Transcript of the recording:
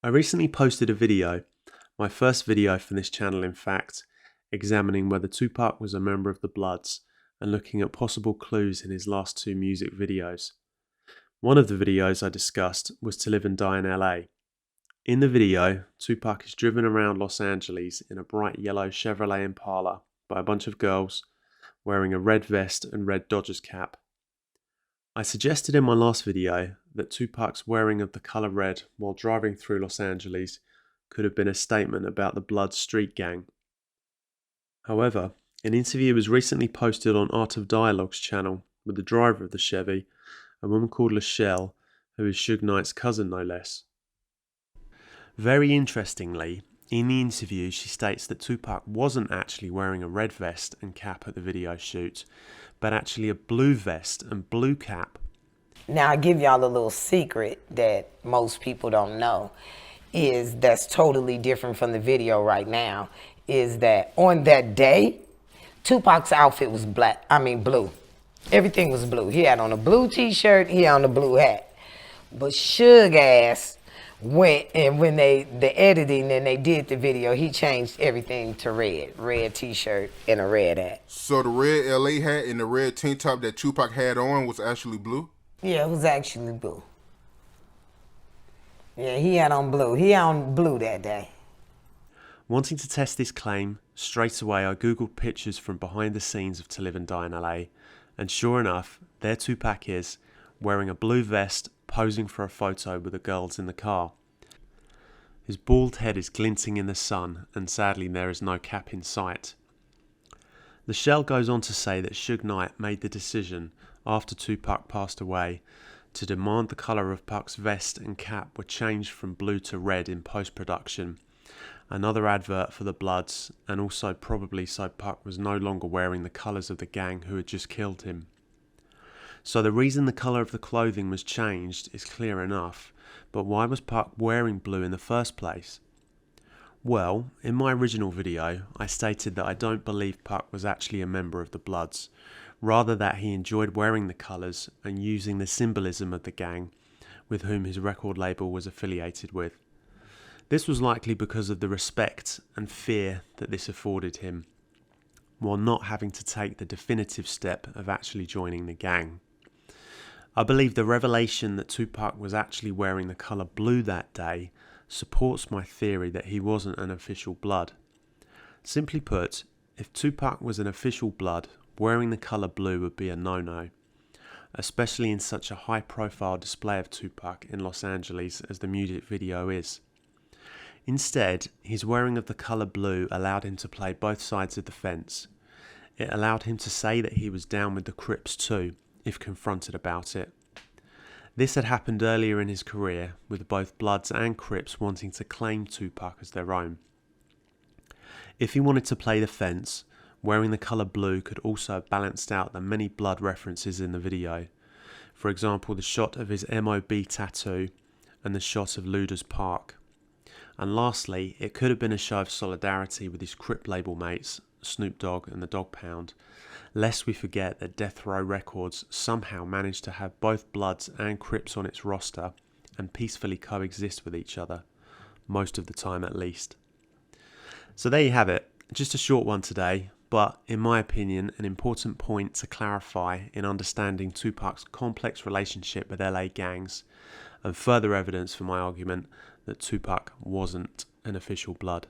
I recently posted a video, my first video for this channel in fact, examining whether Tupac was a member of the Bloods and looking at possible clues in his last two music videos. One of the videos I discussed was To Live and Die in LA. In the video, Tupac is driven around Los Angeles in a bright yellow Chevrolet Impala by a bunch of girls wearing a red vest and red Dodgers cap. I suggested in my last video that Tupac's wearing of the colour red while driving through Los Angeles could have been a statement about the Bloods street gang. However, an interview was recently posted on Art of Dialogue's channel with the driver of the Chevy, a woman called Lachelle, who is Suge Knight's cousin no less. Very interestingly, in the interview she states that Tupac wasn't actually wearing a red vest and cap at the video shoot, but actually a blue vest and blue cap. Now I give y'all a little secret that most people don't know, is that's totally different from the video right now, is that on that day, Tupac's outfit was blue. Everything was blue. He had on a blue t-shirt, he had on a blue hat. But Suge ass went, and when the editing and they did the video, he changed everything to red t-shirt and a red hat. So the red LA hat and the red tank top that Tupac had on was actually blue? Yeah, it was actually blue. Yeah, he had on blue. He had on blue that day. Wanting to test this claim, straight away I googled pictures from behind the scenes of To Live and Die in LA, and sure enough, there Tupac is, wearing a blue vest, posing for a photo with the girls in the car. His bald head is glinting in the sun, and sadly there is no cap in sight. The shell goes on to say that Suge Knight made the decision, after Tupac passed away, to demand the colour of Pac's vest and cap were changed from blue to red in post-production, another advert for the Bloods, and also probably so Pac was no longer wearing the colours of the gang who had just killed him. So the reason the colour of the clothing was changed is clear enough, but why was Pac wearing blue in the first place? Well, in my original video, I stated that I don't believe Pac was actually a member of the Bloods, rather that he enjoyed wearing the colours and using the symbolism of the gang with whom his record label was affiliated with. This was likely because of the respect and fear that this afforded him, while not having to take the definitive step of actually joining the gang. I believe the revelation that Tupac was actually wearing the colour blue that day supports my theory that he wasn't an official Blood. Simply put, if Tupac was an official Blood, wearing the colour blue would be a no-no, especially in such a high-profile display of Tupac in Los Angeles as the music video is. Instead, his wearing of the colour blue allowed him to play both sides of the fence. It allowed him to say that he was down with the Crips too, if confronted about it. This had happened earlier in his career, with both Bloods and Crips wanting to claim Tupac as their own. If he wanted to play the fence, wearing the colour blue could also have balanced out the many Blood references in the video. For example, the shot of his MOB tattoo and the shot of Luda's Park. And lastly, it could have been a show of solidarity with his Crip label mates, Snoop Dogg and the Dogg Pound, lest we forget that Death Row Records somehow managed to have both Bloods and Crips on its roster and peacefully coexist with each other, most of the time at least. So there you have it, just a short one today, but in my opinion an important point to clarify in understanding Tupac's complex relationship with LA gangs, and further evidence for my argument that Tupac wasn't an official Blood.